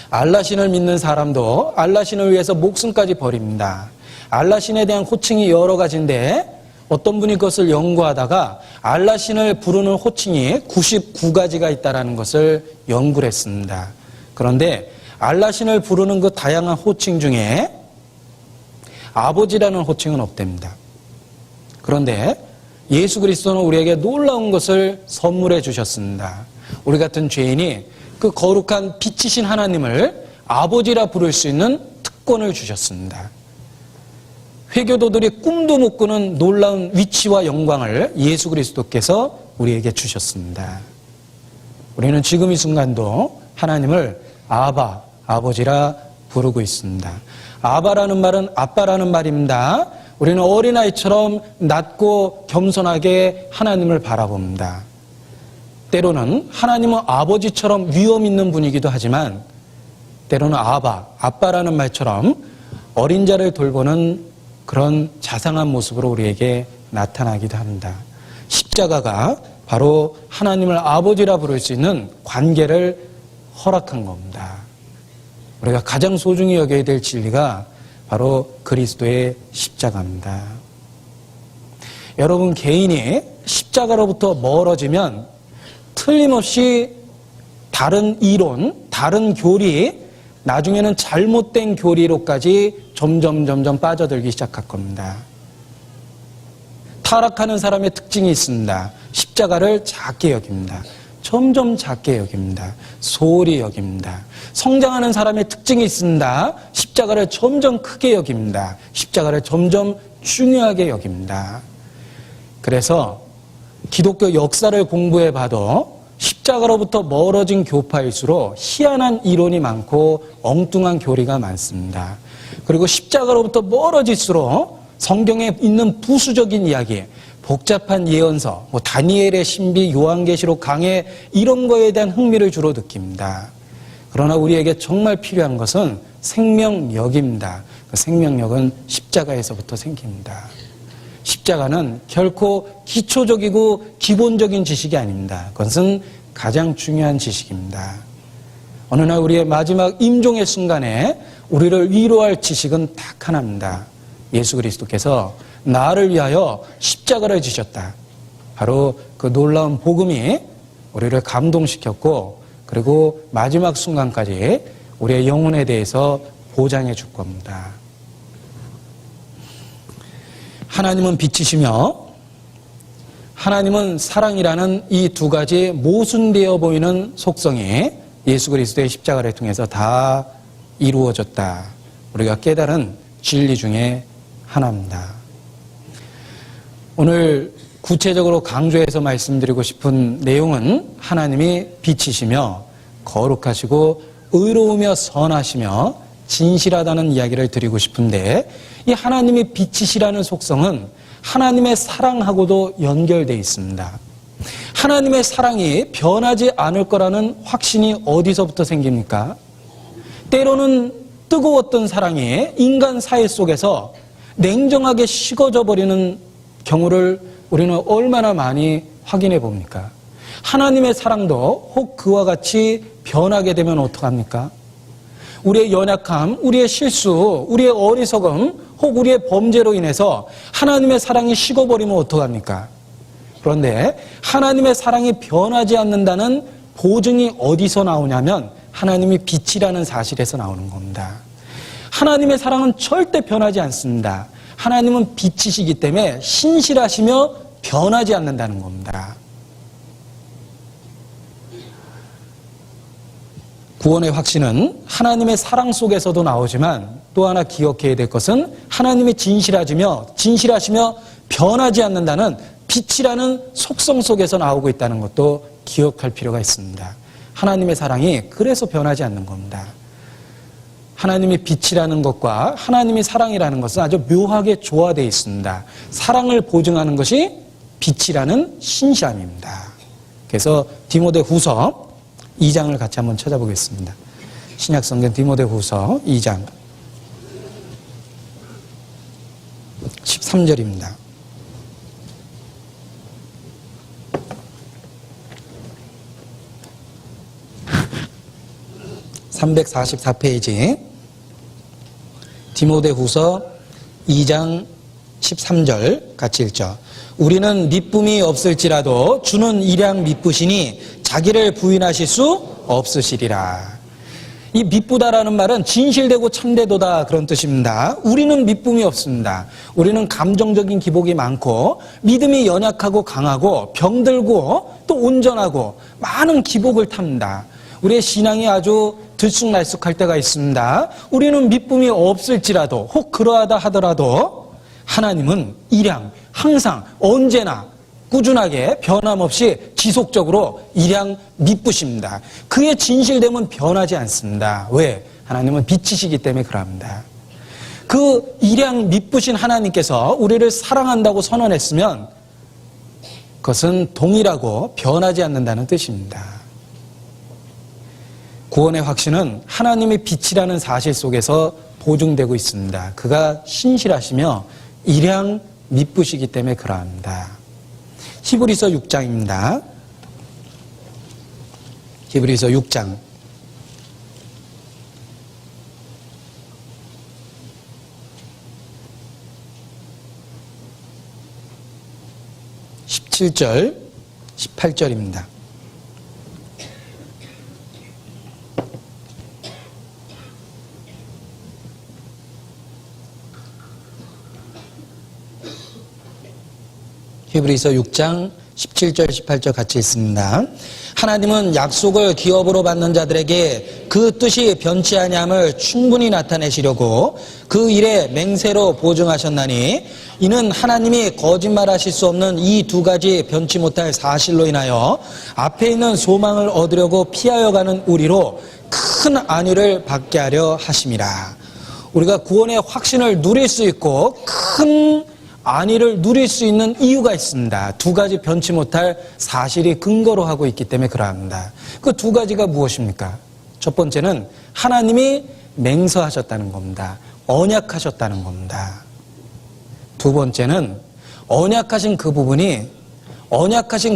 알라신을 믿는 사람도 알라신을 위해서 목숨까지 버립니다. 알라신에 대한 호칭이 여러 가지인데 어떤 분이 그것을 연구하다가 알라신을 부르는 호칭이 99가지가 있다는 것을 연구를 했습니다. 그런데 알라신을 부르는 그 다양한 호칭 중에 아버지라는 호칭은 없답니다. 그런데 예수 그리스도는 우리에게 놀라운 것을 선물해 주셨습니다. 우리 같은 죄인이 그 거룩한 빛이신 하나님을 아버지라 부를 수 있는 특권을 주셨습니다. 회교도들이 꿈도 못 꾸는 놀라운 위치와 영광을 예수 그리스도께서 우리에게 주셨습니다. 우리는 지금 이 순간도 하나님을 아바, 아버지라 부르고 있습니다. 아바라는 말은 아빠라는 말입니다. 우리는 어린아이처럼 낮고 겸손하게 하나님을 바라봅니다. 때로는 하나님은 아버지처럼 위험 있는 분이기도 하지만 때로는 아바, 아빠라는 말처럼 어린 자를 돌보는 그런 자상한 모습으로 우리에게 나타나기도 합니다. 십자가가 바로 하나님을 아버지라 부를 수 있는 관계를 허락한 겁니다. 우리가 가장 소중히 여겨야 될 진리가 바로 그리스도의 십자가입니다. 여러분, 개인이 십자가로부터 멀어지면 틀림없이 다른 이론, 다른 교리, 나중에는 잘못된 교리로까지 점점 빠져들기 시작할 겁니다. 타락하는 사람의 특징이 있습니다. 십자가를 작게 여깁니다. 점점 작게 여깁니다. 소홀히 여깁니다. 성장하는 사람의 특징이 있습니다. 십자가를 점점 크게 여깁니다. 십자가를 점점 중요하게 여깁니다. 그래서 기독교 역사를 공부해 봐도 십자가로부터 멀어진 교파일수록 희한한 이론이 많고 엉뚱한 교리가 많습니다. 그리고 십자가로부터 멀어질수록 성경에 있는 부수적인 이야기, 복잡한 예언서, 다니엘의 신비, 요한계시록 강해 이런 거에 대한 흥미를 주로 느낍니다. 그러나 우리에게 정말 필요한 것은 생명력입니다. 그 생명력은 십자가에서부터 생깁니다. 십자가는 결코 기초적이고 기본적인 지식이 아닙니다. 그것은 가장 중요한 지식입니다. 어느 날 우리의 마지막 임종의 순간에 우리를 위로할 지식은 딱 하나입니다. 예수 그리스도께서 나를 위하여 십자가를 지셨다. 바로 그 놀라운 복음이 우리를 감동시켰고 그리고 마지막 순간까지 우리의 영혼에 대해서 보장해 줄 겁니다. 하나님은 빛이시며 하나님은 사랑이라는 이 두 가지 모순되어 보이는 속성이 예수 그리스도의 십자가를 통해서 다 이루어졌다. 우리가 깨달은 진리 중에 하나입니다. 오늘 구체적으로 강조해서 말씀드리고 싶은 내용은 하나님이 빛이시며 거룩하시고 의로우며 선하시며 진실하다는 이야기를 드리고 싶은데 이 하나님이 빛이시라는 속성은 하나님의 사랑하고도 연결되어 있습니다. 하나님의 사랑이 변하지 않을 거라는 확신이 어디서부터 생깁니까? 때로는 뜨거웠던 사랑이 인간 사회 속에서 냉정하게 식어져 버리는 경우를 우리는 얼마나 많이 확인해 봅니까? 하나님의 사랑도 혹 그와 같이 변하게 되면 어떡합니까? 우리의 연약함, 우리의 실수, 우리의 어리석음, 혹 우리의 범죄로 인해서 하나님의 사랑이 식어버리면 어떡합니까? 그런데 하나님의 사랑이 변하지 않는다는 보증이 어디서 나오냐면 하나님이 빛이라는 사실에서 나오는 겁니다. 하나님의 사랑은 절대 변하지 않습니다. 하나님은 빛이시기 때문에 신실하시며 변하지 않는다는 겁니다. 구원의 확신은 하나님의 사랑 속에서도 나오지만 또 하나 기억해야 될 것은 하나님이 진실하시며 변하지 않는다는 빛이라는 속성 속에서 나오고 있다는 것도 기억할 필요가 있습니다. 하나님의 사랑이 그래서 변하지 않는 겁니다. 하나님이 빛이라는 것과 하나님이 사랑이라는 것은 아주 묘하게 조화되어 있습니다. 사랑을 보증하는 것이 빛이라는 신실함입니다. 그래서 디모데후서 2장을 같이 한번 찾아보겠습니다. 신약성경 디모데후서 2장 13절입니다. 344페이지 디모데후서 2장 13절 같이 읽죠. 우리는 미쁨이 없을지라도 주는 일양 미쁘시니 자기를 부인하실 수 없으시리라. 이 미쁘다라는 말은 진실되고 참되도다 그런 뜻입니다. 우리는 미쁨이 없습니다. 우리는 감정적인 기복이 많고 믿음이 연약하고 강하고 병들고 또 온전하고 많은 기복을 탑니다. 우리의 신앙이 아주 들쑥날쑥할 때가 있습니다. 우리는 미쁨이 없을지라도 혹 그러하다 하더라도 하나님은 일양 항상 언제나 꾸준하게 변함없이 지속적으로 일양 미쁘십니다. 그의 진실됨은 변하지 않습니다. 왜? 하나님은 빛이시기 때문에 그럽니다. 그 일양 미쁘신 하나님께서 우리를 사랑한다고 선언했으면 그것은 동일하고 변하지 않는다는 뜻입니다. 구원의 확신은 하나님의 빛이라는 사실 속에서 보증되고 있습니다. 그가 신실하시며 일양 미쁘시기 때문에 그러합니다. 히브리서 6장입니다. 히브리서 6장 17절 18절입니다. 히브리서 6장 17절 18절 같이 있습니다. 하나님은 약속을 기업으로 받는 자들에게 그 뜻이 변치 아니함을 충분히 나타내시려고 그 일에 맹세로 보증하셨나니 이는 하나님이 거짓말하실 수 없는 이 두 가지 변치 못할 사실로 인하여 앞에 있는 소망을 얻으려고 피하여 가는 우리로 큰 안위를 받게 하려 하심이라. 우리가 구원의 확신을 누릴 수 있고 큰 안위를 누릴 수 있는 이유가 있습니다. 두 가지 변치 못할 사실이 근거로 하고 있기 때문에 그러합니다. 그 두 가지가 무엇입니까? 첫 번째는 하나님이 맹세하셨다는 겁니다. 언약하셨다는 겁니다. 두 번째는 언약하신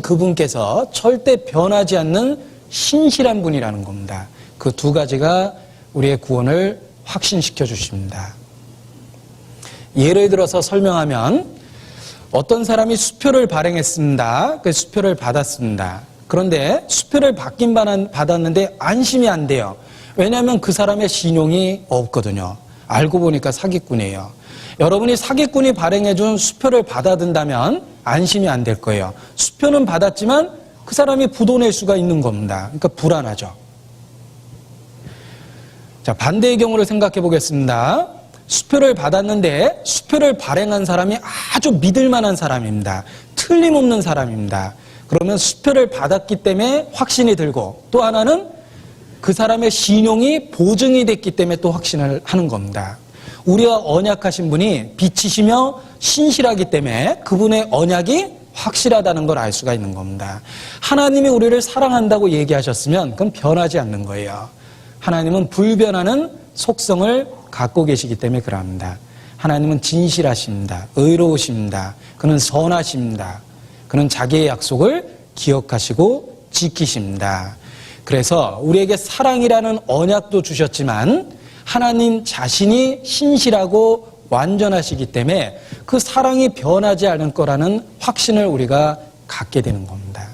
그분께서 절대 변하지 않는 신실한 분이라는 겁니다. 그 두 가지가 우리의 구원을 확신시켜 주십니다. 예를 들어서 설명하면 어떤 사람이 수표를 발행했습니다. 그 수표를 받았습니다. 그런데 수표를 받긴 받았는데 안심이 안 돼요. 왜냐하면 그 사람의 신용이 없거든요. 알고 보니까 사기꾼이에요. 여러분이 사기꾼이 발행해준 수표를 받아든다면 안심이 안 될 거예요. 수표는 받았지만 그 사람이 부도낼 수가 있는 겁니다. 그러니까 불안하죠. 자, 반대의 경우를 생각해 보겠습니다. 수표를 받았는데 수표를 발행한 사람이 아주 믿을 만한 사람입니다. 틀림없는 사람입니다. 그러면 수표를 받았기 때문에 확신이 들고 또 하나는 그 사람의 신용이 보증이 됐기 때문에 또 확신을 하는 겁니다. 우리와 언약하신 분이 빛이시며 신실하기 때문에 그분의 언약이 확실하다는 걸 알 수가 있는 겁니다. 하나님이 우리를 사랑한다고 얘기하셨으면 그건 변하지 않는 거예요. 하나님은 불변하는 속성을 갖고 계시기 때문에 그러합니다. 하나님은 진실하십니다. 의로우십니다. 그는 선하십니다. 그는 자기의 약속을 기억하시고 지키십니다. 그래서 우리에게 사랑이라는 언약도 주셨지만 하나님 자신이 신실하고 완전하시기 때문에 그 사랑이 변하지 않을 거라는 확신을 우리가 갖게 되는 겁니다.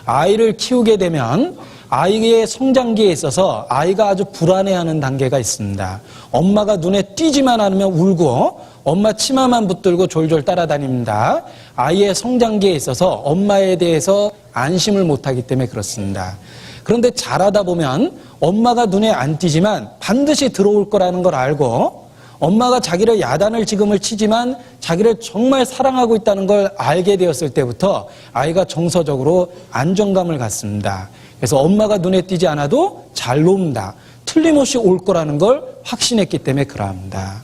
아이를 키우게 되면 아이의 성장기에 있어서 아이가 아주 불안해하는 단계가 있습니다. 엄마가 눈에 띄지만 않으면 울고 엄마 치마만 붙들고 졸졸 따라다닙니다. 아이의 성장기에 있어서 엄마에 대해서 안심을 못하기 때문에 그렇습니다. 그런데 자라다 보면 엄마가 눈에 안 띄지만 반드시 들어올 거라는 걸 알고 엄마가 자기를 야단을 지금을 치지만 자기를 정말 사랑하고 있다는 걸 알게 되었을 때부터 아이가 정서적으로 안정감을 갖습니다. 그래서 엄마가 눈에 띄지 않아도 잘 논다. 틀림없이 올 거라는 걸 확신했기 때문에 그러합니다.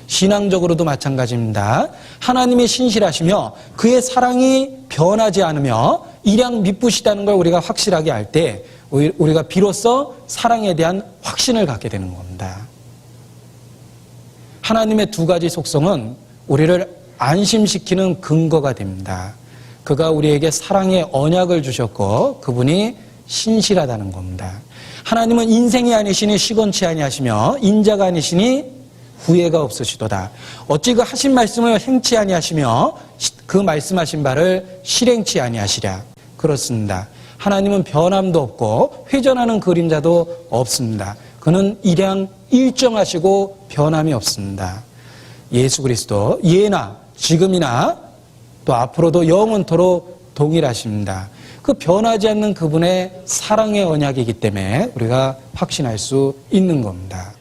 신앙적으로도 마찬가지입니다. 하나님이 신실하시며 그의 사랑이 변하지 않으며 일양 미쁘시다는 걸 우리가 확실하게 알 때 우리가 비로소 사랑에 대한 확신을 갖게 되는 겁니다. 하나님의 두 가지 속성은 우리를 안심시키는 근거가 됩니다. 그가 우리에게 사랑의 언약을 주셨고 그분이 신실하다는 겁니다. 하나님은 인생이 아니시니 시건치 아니하시며 인자가 아니시니 후회가 없으시도다. 어찌 그 하신 말씀을 행치 아니하시며 그 말씀하신 바를 실행치 아니하시랴. 그렇습니다. 하나님은 변함도 없고 회전하는 그림자도 없습니다. 그는 일양 일정하시고 변함이 없습니다. 예수 그리스도 예나 지금이나 또 앞으로도 영원토록 동일하십니다. 그 변하지 않는 그분의 사랑의 언약이기 때문에 우리가 확신할 수 있는 겁니다.